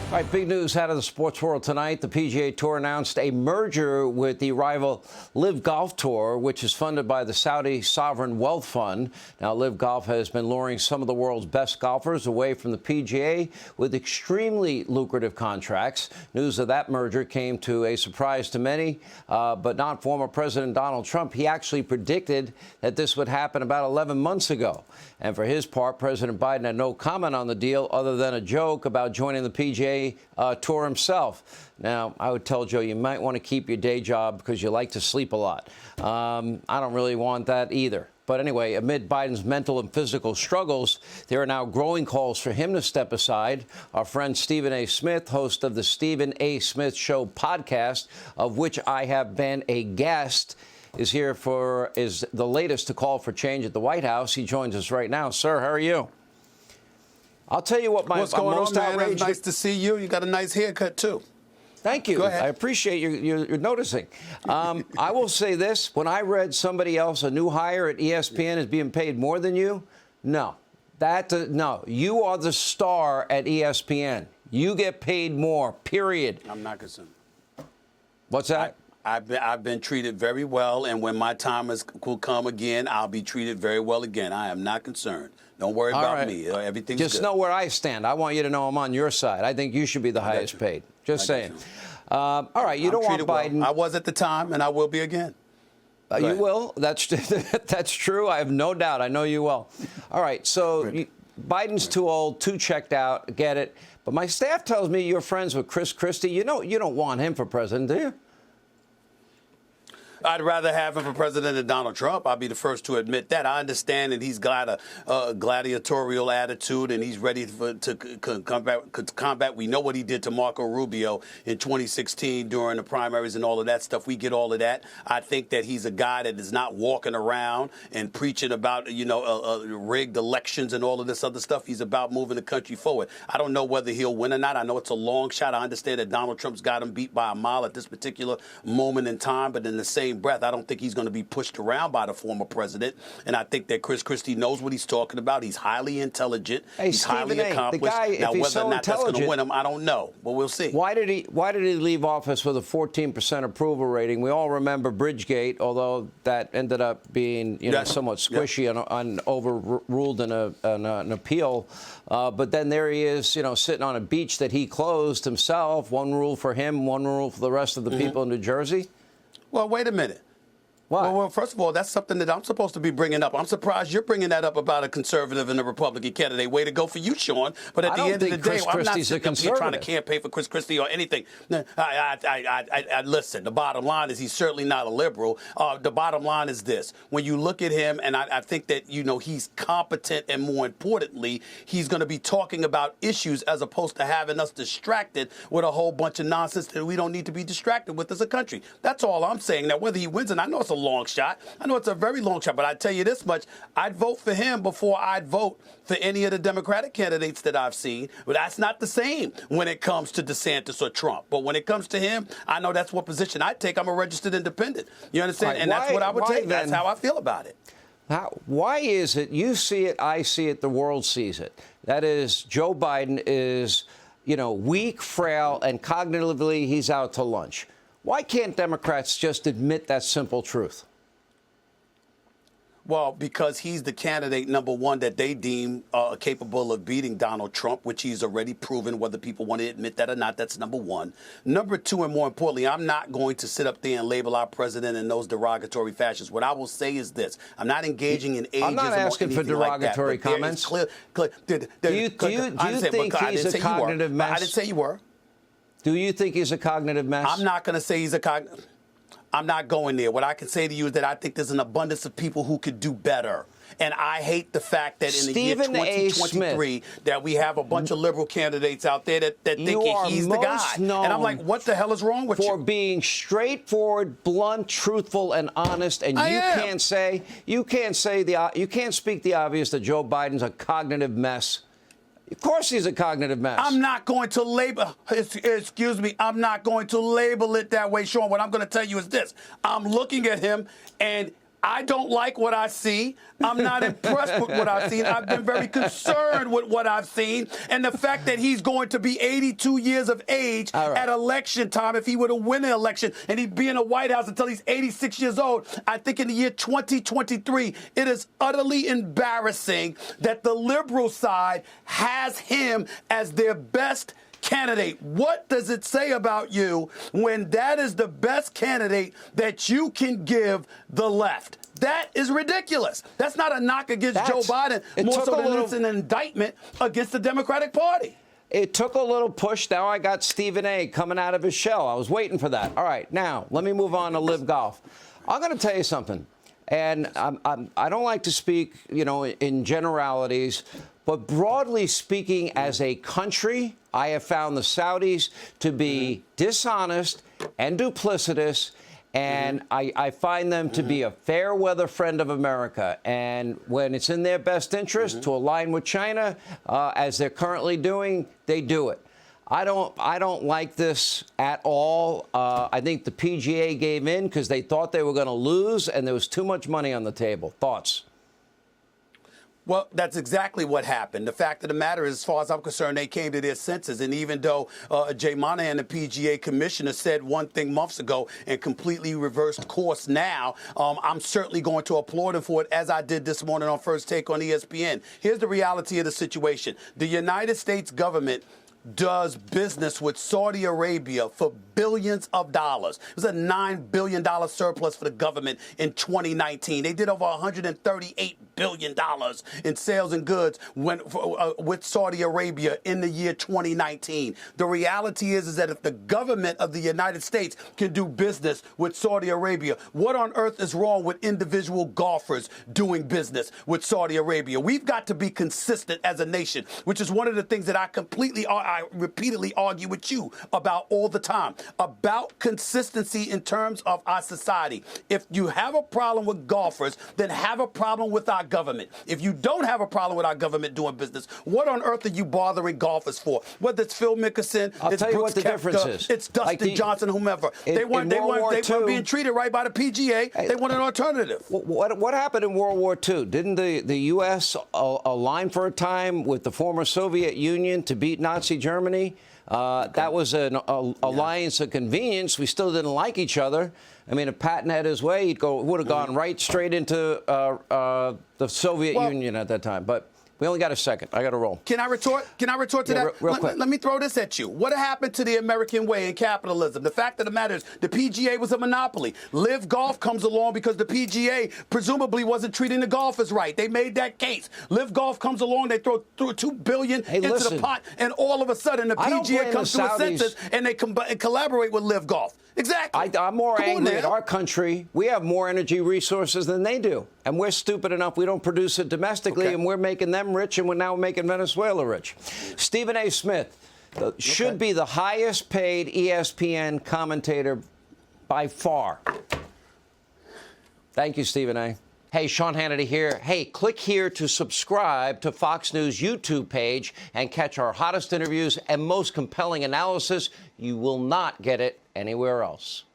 All right, big news out of the sports world tonight. The PGA Tour announced a merger with the rival Live Golf Tour, which is funded by the Saudi Sovereign Wealth Fund. Now, Live Golf has been luring some of the world's best golfers away from the PGA with extremely lucrative contracts. News of that merger came to a surprise to many, but not former President Donald Trump. He actually predicted that this would happen about 11 months ago. And for his part, President Biden had no comment on the deal other than a joke about joining the PGA Tour himself. Now, I would tell Joe you might want to keep your day job because you like to sleep a lot. I don't really want that either. But anyway, amid Biden's mental and physical struggles, there are now growing calls for him to step aside. Our friend Stephen A. Smith, host of the Stephen A. Smith Show podcast, of which I have been a guest, is the latest to call for change at the White House. He joins us right now. Sir, how are you? I'll tell you what What's going on, man? It's nice to see you. You got a nice haircut, too. Thank you. Go ahead. I appreciate you're noticing. I will say this. When I read somebody else, a new hire at ESPN, is being paid more than you, no. No. You are the star at ESPN. You get paid more, period. I'm not concerned. What's that? I've been treated very well, and when my time will come again, I'll be treated very well again. I am not concerned. Don't worry about me. Everything's Just good. know where I stand. I want you to know I'm on your side. I think you should be the highest paid. Just saying. All right, you don't want Biden. Well. I was at the time, and I will be again. You will. That's true. I have no doubt. I know you will. All right, so Biden's too old, too checked out. Get it. But my staff tells me you're friends with Chris Christie. You don't want him for president, do you? I'd rather have him for president than Donald Trump. I'll be the first to admit that. I understand that he's got a gladiatorial attitude and he's ready to combat. We know what he did to Marco Rubio in 2016 during the primaries and all of that stuff. We get all of that. I think that he's a guy that is not walking around and preaching about, rigged elections and all of this other stuff. He's about moving the country forward. I don't know whether he'll win or not. I know it's a long shot. I understand that Donald Trump's got him beat by a mile at this particular moment in time, but in the same breath, I don't think he's going to be pushed around by the former president. And I think that Chris Christie knows what he's talking about. He's highly intelligent. He's highly accomplished. The guy, now, if he's whether so or not that's going to win him, I don't know. But we'll see. Why did he leave office with a 14% approval rating? We all remember Bridgegate, although that ended up being somewhat squishy and overruled in an appeal. But then there he is, sitting on a beach that he closed himself. One rule for him, one rule for the rest of the people in New Jersey. Well, wait a minute. Why? Well, first of all, that's something that I'm supposed to be bringing up. I'm surprised you're bringing that up about a conservative and a Republican candidate. Way to go for you, Sean. But at the end of the day, I'm not sitting up here trying to campaign for Chris Christie or anything. Listen, the bottom line is he's certainly not a liberal. The bottom line is this. When you look at him, and I think that, he's competent, and more importantly, he's going to be talking about issues as opposed to having us distracted with a whole bunch of nonsense that we don't need to be distracted with as a country. That's all I'm saying. Now, whether he wins, and I know it's a long shot. I know it's a very long shot, but I tell you this much, I'd vote for him before I'd vote for any of the Democratic candidates that I've seen. But that's not the same when it comes to DeSantis or Trump. But when it comes to him, I know that's what position I'd take. I'm a registered independent. You understand? Right, and that's what I would take. That's how I feel about it. Why is it you see it, I see it, the world sees it? That is, Joe Biden is, weak, frail, and cognitively he's out to lunch. Why can't Democrats just admit that simple truth? Well, because he's the candidate, number one, that they deem capable of beating Donald Trump, which he's already proven, whether people want to admit that or not. That's number one. Number two, and more importantly, I'm not going to sit up there and label our president in those derogatory fashions. What I will say is this. I'm not engaging in ageism. I'm not asking for derogatory like comments. Do you think he's a cognitive mess? I didn't say you were. Do you think he's a cognitive mess? I'm not going to say he's a cognitive. I'm not going there. What I can say to you is that I think there's an abundance of people who could do better. And I hate the fact that in the year 2023 that we have a bunch of liberal candidates out there that thinking he's the guy. And I'm like, what the hell is wrong with you? For being straightforward, blunt, truthful, and honest. And you can't speak the obvious that Joe Biden's a cognitive mess. Of course he's a cognitive mess. I'm not going to label, I'm not going to label it that way, Sean. What I'm going to tell you is this. I'm looking at him, and I don't like what I see. I'm not impressed with what I've seen. I've been very concerned with what I've seen. And the fact that he's going to be 82 years of age at election time, if he were to win an election, and he'd be in the White House until he's 86 years old, I think in the year 2023, it is utterly embarrassing that the liberal side has him as their best candidate. What does it say about you when that is the best candidate that you can give the left? That is ridiculous. That's not a knock against Joe Biden, more so than it's an indictment against the Democratic Party. It took a little push. Now I got Stephen A. coming out of his shell. I was waiting for that. All right, now let me move on to Live Golf. I'm going to tell you something, and I don't like to speak, in generalities, but broadly speaking, as a country, I have found the Saudis to be dishonest and duplicitous, and I find them to be a fair weather friend of America. And when it's in their best interest to align with China, as they're currently doing, they do it. I don't like this at all. I think the PGA gave in because they thought they were going to lose, and there was too much money on the table. Thoughts? Well, that's exactly what happened. The fact of the matter is, as far as I'm concerned, they came to their senses. And even though Jay Monahan, the PGA commissioner, said one thing months ago and completely reversed course now, I'm certainly going to applaud him for it, as I did this morning on First Take on ESPN. Here's the reality of the situation. The United States government does business with Saudi Arabia for billions of dollars. It was a $9 billion surplus for the government in 2019. They did over $138 billion in sales and goods with Saudi Arabia in the year 2019. The reality is that if the government of the United States can do business with Saudi Arabia, what on earth is wrong with individual golfers doing business with Saudi Arabia? We've got to be consistent as a nation, which is one of the things that I repeatedly argue with you about all the time, about consistency in terms of our society. If you have a problem with golfers, then have a problem with our government. If you don't have a problem with our government doing business, what on earth are you bothering golfers for? Whether it's Phil Mickelson, it's tell you Brooks what the Koepka, difference is. it's Dustin Johnson, whomever. They weren't being treated right by the PGA. They want an alternative. What happened in World War II? Didn't the U.S. align for a time with the former Soviet Union to beat Nazi Germany? That was an alliance of convenience. We still didn't like each other. I mean, if Patton had his way, he would have gone right straight into the Soviet Union at that time. But we only got a second. I got to roll. Can I retort to that? Real quick. Let me throw this at you. What happened to the American way in capitalism? The fact of the matter is the PGA was a monopoly. Live Golf comes along because the PGA presumably wasn't treating the golfers right. They made that case. Live Golf comes along. They throw $2 billion into the pot, and all of a sudden the PGA comes to a senses and they collaborate with Live Golf. Exactly. I'm more angry at our country. We have more energy resources than they do. And we're stupid enough we don't produce it domestically, and we're making them rich, and we're now making Venezuela rich. Stephen A. Smith should be the highest paid ESPN commentator by far. Thank you, Stephen A. Hey, Sean Hannity here. Hey, click here to subscribe to Fox News YouTube page and catch our hottest interviews and most compelling analysis. You will not get it anywhere else.